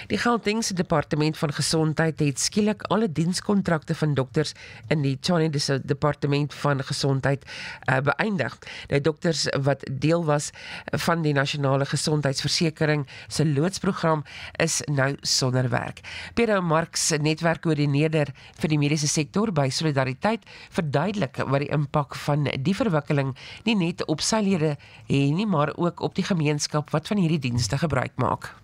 Die Gautengse Departement van Gesondheid het skielik alle dienskontrakte van dokters in die Tshwane Departement van Gesondheid beëindig. Die dokters wat deel was van die Nasionale Gesondheidsversekering se loodsprogram is nou sonder werk. Pero Marx, netwerkkoördineerder vir die mediese sektor by Solidariteit, verduidelik wat die impak van die verwikkeling nie net op sy lede hê nie, maar ook op die gemeenskap wat van hierdie dienste gebruik maak.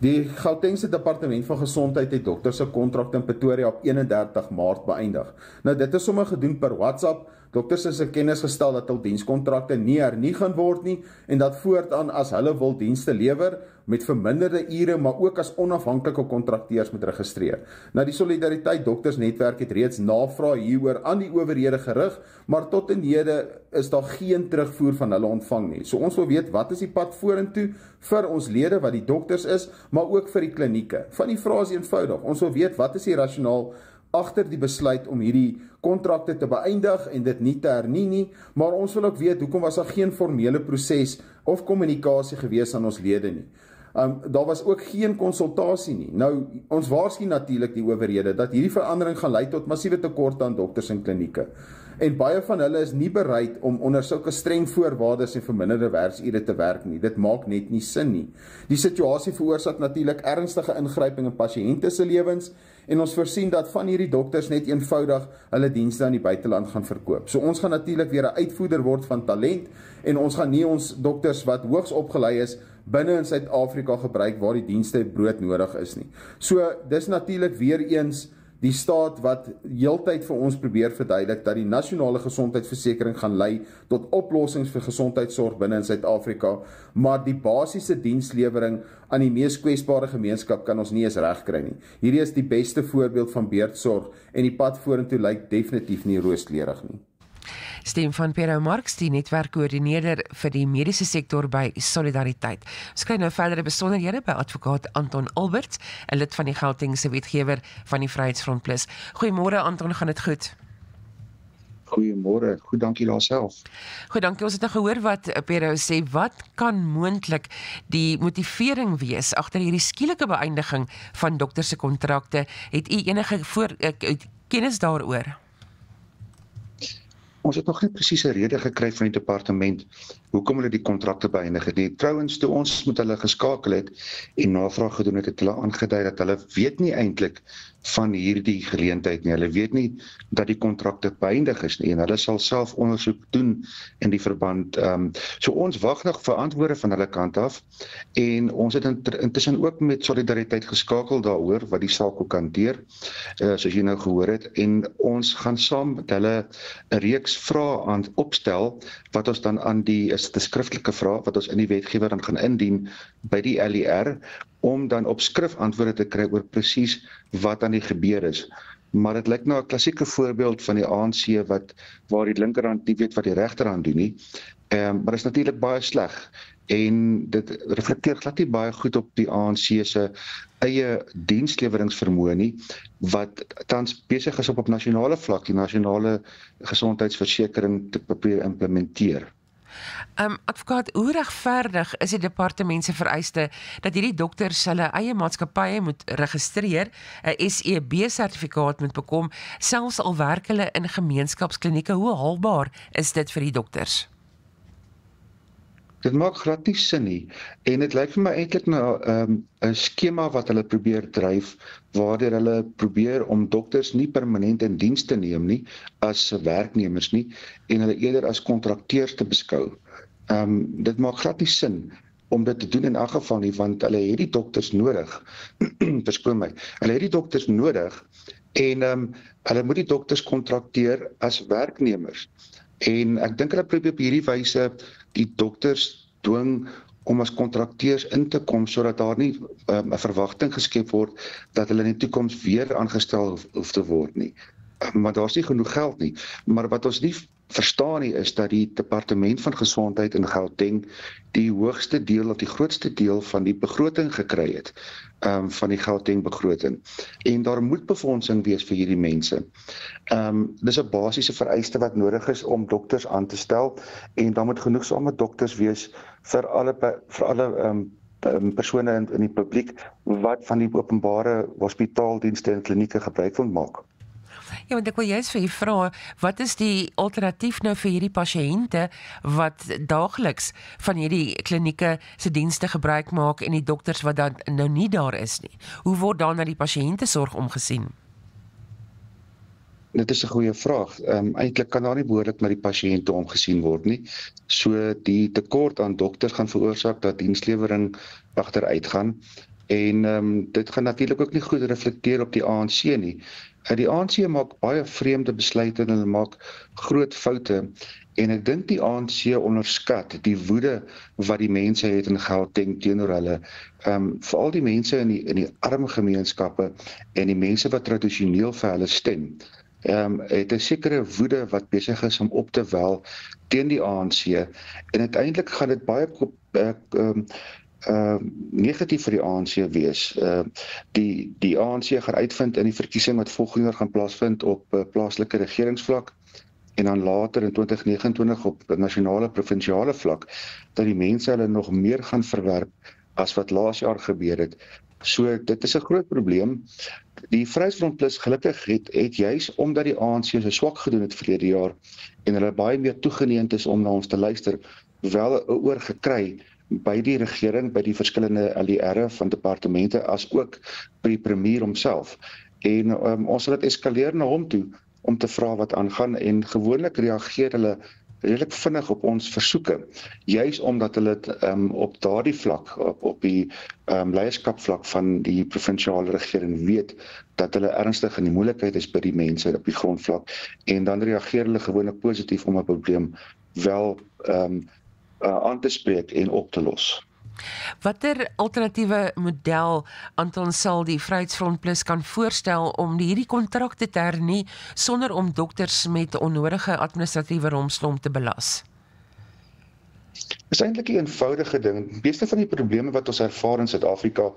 Die Gautengse Departement van Gesondheid het dokters se kontrak in Pretoria op 31 Maart beëindig. Nou dit is sommer gedoen per WhatsApp. Dokters is in kennis gestel dat hul dienskontrakte nie hernie gaan word nie en dat voortaan as hulle wil dienste lewer met verminderde ure, maar ook as onafhanklike kontrakteurs moet registreer. Nou die Solidariteit Doktersnetwerk het reeds navraag hieroor aan die owerhede gerig, maar tot in hede is daar geen terugvoer van hulle ontvang nie. So ons wil weet wat is die pad vorentoe vir ons lede wat die dokters is, maar ook vir die klinieke. Van die vrae is eenvoudig. Ons wil weet wat is die rasionaal agter die besluit om hierdie kontrakte te beëindig en dit nie te hernie nie, maar ons wil ook weet hoekom was daar geen formele proses of kommunikasie gewees aan ons lede nie. Daar was ook geen konsultasie nie. Nou, ons waarsku natuurlik die owerhede dat hierdie verandering gaan lei tot massiewe tekorte aan dokters en klinieke. En baie van hulle is nie bereid om onder sulke streng voorwaardes en verminderde werksure te werk nie. Dit maak net nie sin nie. Die situasie veroorsaak natuurlik ernstige ingryping in pasiënte se lewens en ons voorsien dat van hierdie dokters net eenvoudig hulle dienste aan die buiteland gaan verkoop. So ons gaan natuurlik weer 'n uitvoerder word van talent en ons gaan nie ons dokters wat hoogs opgelei is binne in Suid-Afrika gebruik waar die dienste broodnodig is nie. So dis natuurlik weer eens die staat wat heeltyd vir ons probeer verduidelik dat die nasionale gesondheidsversekering gaan lei tot oplossings vir gesondheidsorg binne in Suid-Afrika, maar die basiese dienslewering aan die mees kwesbare gemeenskap kan ons nie eens regkry nie. Hierdie is die beste voorbeeld van beurtsorg en die pad vorentoe lyk definitief nie rooskleurig nie. Stem van Pero Marx, die netwerkkoördineerder vir die mediese sektor by Solidariteit. Ons kry nou verdere besonderhede by advokaat Anton Alberts, 'n lid van die Gautengse wetgewer van die Vryheidsfront Plus. Goeiemôre Anton, gaan dit goed? Goeiemôre, goed dankie daarself. Goed, dankie. Ons het nou gehoor wat Pero sê. Wat kan moontlik die motivering wees agter hierdie skielike beëindiging van dokters se kontrakte? Het u enige kennis daaroor? Ons het nog nie presiese rede gekry van die departement hoekom hulle die kontrakte beëindig het nie. Trouwens, toe ons met hulle geskakel het en navraag gedoen het, het hulle aangedui dat hulle weet nie eintlik van hierdie geleentheid nie. Hulle weet nie dat die kontrakte beëindig is nie en hulle sal self ondersoek doen in die verband. So ons wag nog vir antwoorde van hulle kant af en ons het intussen ook met Solidariteit geskakel daaroor wat die saak ook hanteer, soos jy nou gehoor het, en ons gaan saam met hulle 'n reeks vrae aan opstel wat ons dan aan die skriftelike vraag wat ons in die wetgewer dan gaan indien by die LER om dan op skrif antwoorde te kry oor presies wat aan die gebeur is. Maar dit lyk nou 'n klassieke voorbeeld van die ANC waar die linkerhand nie weet wat die regterhand doen nie. Maar dit is natuurlik baie sleg en dit reflekteer glad nie baie goed op die ANC se eie diensleweringsvermoë nie, wat tans besig is op nasionale vlak die nasionale gesondheidsversekering te probeer implementeer. Advokaat, hoe regverdig is die departement se vereiste dat hierdie dokters hulle eie maatskappye moet registreer, 'n SEB-sertifikaat moet bekom, selfs al werk hulle in gemeenskapsklinieke? Hoe haalbaar is dit vir die dokters? Dit maak glad nie sin nie en dit lyk vir my eintlik na 'n skema wat hulle probeer dryf waardeur hulle probeer om dokters nie permanent in diens te neem nie as werknemers nie en hulle eerder as kontrakteurs te beskou. Dit maak glad nie sin om dit te doen in elk geval nie, want hulle het die dokters nodig. Verskoon my. Hulle het die dokters nodig en hulle moet die dokters kontrakteer as werknemers. En ek dink hulle probeer op hierdie wyse die dokters dwing om as kontrakteurs in te kom sodat daar nie 'n verwagting geskep word dat hulle in die toekoms weer aangestel hoef te word nie. Maar daar's nie genoeg geld nie. Maar wat ons nie verstaan nie is dat die departement van gesondheid in Gauteng die hoogste deel of die grootste deel van die begroting gekry het van die Gauteng begroting. En daar moet befondsing wees vir hierdie mense. Dis 'n basiese vereiste wat nodig is om dokters aan te stel en dan moet genoegsame dokters wees vir alle persone in die publiek wat van die openbare hospitaaldienste en klinieke gebruik wil maak. Ja, want ek wil juist vir u vra, wat is die alternatief nou vir hierdie pasiënte wat daagliks van hierdie klinieke se dienste gebruik maak en die dokters wat dan nou nie daar is nie? Hoe word dan na die pasiëntesorg omgesien? Dit is 'n goeie vraag. Eintlik kan daar nie behoorlik met die pasiënte omgesien word nie. So die tekort aan dokters gaan veroorsaak dat dienslewering agteruit gaan. En dit gaan natuurlik ook nie goed reflekteer op die ANC nie. Die ANC maak baie vreemde besluite en hulle maak groot foute. En ek dink die ANC onderskat die woede wat die mense het in Gauteng teenoor hulle. Veral die mense in die arme gemeenskappe en die mense wat tradisioneel vir hulle stem. Het 'n sekere woede wat besig is om op te wel teen die ANC. En uiteindelik gaan dit baie negatief vir die ANC wees. Die ANC gaan uitvind in die verkiesing wat volgende jaar gaan plaasvind op plaaslike regeringsvlak en dan later in 2029 op nasionale provinsiale vlak, dat die mense hulle nog meer gaan verwerp as wat laas jaar gebeur het. So dit is 'n groot probleem. Die Vryheidsfront Plus gelukkig het juis omdat die ANC so swak gedoen het verlede jaar en hulle baie meer toegeneend is om na ons te luister, wel 'n oor gekry by die regering, by die verskillende LER'e van departemente, as ook by die premier homself. En ons sal dit eskaleer na hom toe om te vra wat aangaan en gewoonlik reageer hulle redelik vinnig op ons versoeke, juis omdat hulle op daardie vlak, op die leierskapvlak van die provinsiale regering weet dat hulle ernstig in die moeilikheid is by die mense op die grondvlak en dan reageer hulle gewoonlik positief om 'n probleem wel aan te spreek en op te los. Watter alternatiewe model Anton sal die Vryheidsfront Plus kan voorstel om hierdie kontrakte te hernie sonder om dokters met onnodige administratiewe rompslomp te belas? Is eintlik 'n eenvoudige ding. Die meeste van die probleme wat ons ervaar in Suid-Afrika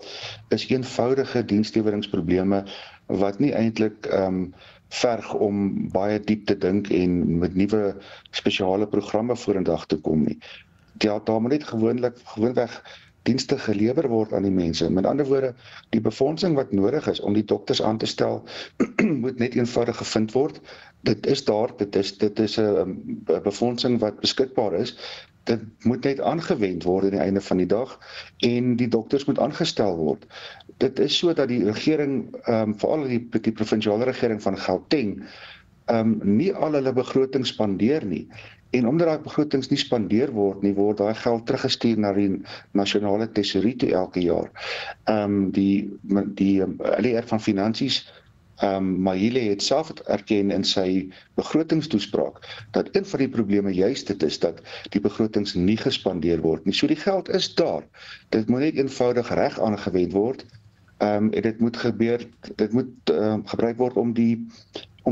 is eenvoudige diensleweringsprobleme wat nie eintlik verg om baie diep te dink en met nuwe spesiale programme vorendag te kom nie. Daar moet net gewoonweg dienste gelewer word aan die mense. Met ander woorde, die befondsing wat nodig is om die dokters aan te stel, moet net eenvoudig gevind word. Dit is daar, dit is 'n befondsing wat beskikbaar is. Dit moet net aangewend word aan die einde van die dag en die dokters moet aangestel word. Dit is so dat die regering, veral die provinsiale regering van Gauteng, nie al hulle begrotings spandeer nie. En omdat daai begrotings nie spandeer word nie, word daai geld teruggestuur na die nasionale tesourier toe elke jaar. Die LER van Finansies, Mahile het self erken in sy begrotingstoespraak dat een van die probleme juist dit is dat die begrotings nie gespandeer word nie. So die geld is daar. Dit moet net eenvoudig reg aangewend word. En dit moet gebruik word om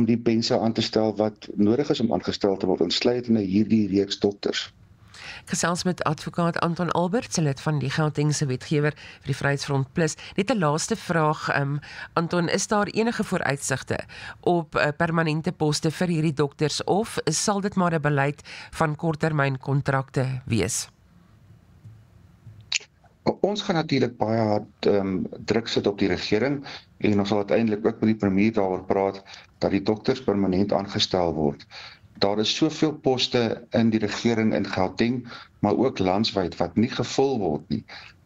die mense aan te stel wat nodig is om aangestel te word, insluitende hierdie reeks dokters. Gesels met advokaat Anton Albert, lid van die Gautengse wetgewer vir die Vryheidsfront Plus. Net 'n laaste vraag, Anton, is daar enige vooruitsigte op permanente poste vir hierdie dokters of sal dit maar 'n beleid van korttermynkontrakte wees? Ons gaan natuurlik baie hard druk sit op die regering en ons sal uiteindelik ook met die premier daaroor praat dat die dokters permanent aangestel word. Daar is soveel poste in die regering in Gauteng, maar ook landwyd wat nie gevul word nie.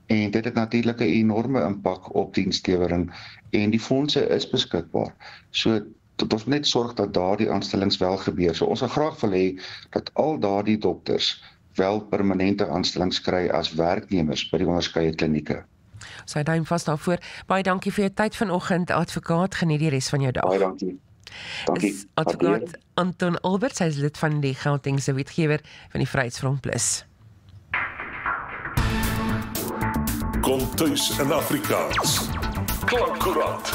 En dit het natuurlik 'n enorme impak op dienslewering en die fondse is beskikbaar. So ons moet net sorg dat daardie aanstellings wel gebeur. So ons sal graag wil hê dat al daardie dokters wel permanente aanstellings kry as werknemers by die onderskeie klinieke. Sy duim vas daarvoor. Baie dankie vir jou tyd vanoggend, advokaat. Geniet die res van jou dag. Baie dankie. Is advokaat Anton Albert, hy is lid van die Gautengse wetgewer van die Vryheidsfront Plus. Kom tuis in Afrikaans. Klankkoerant.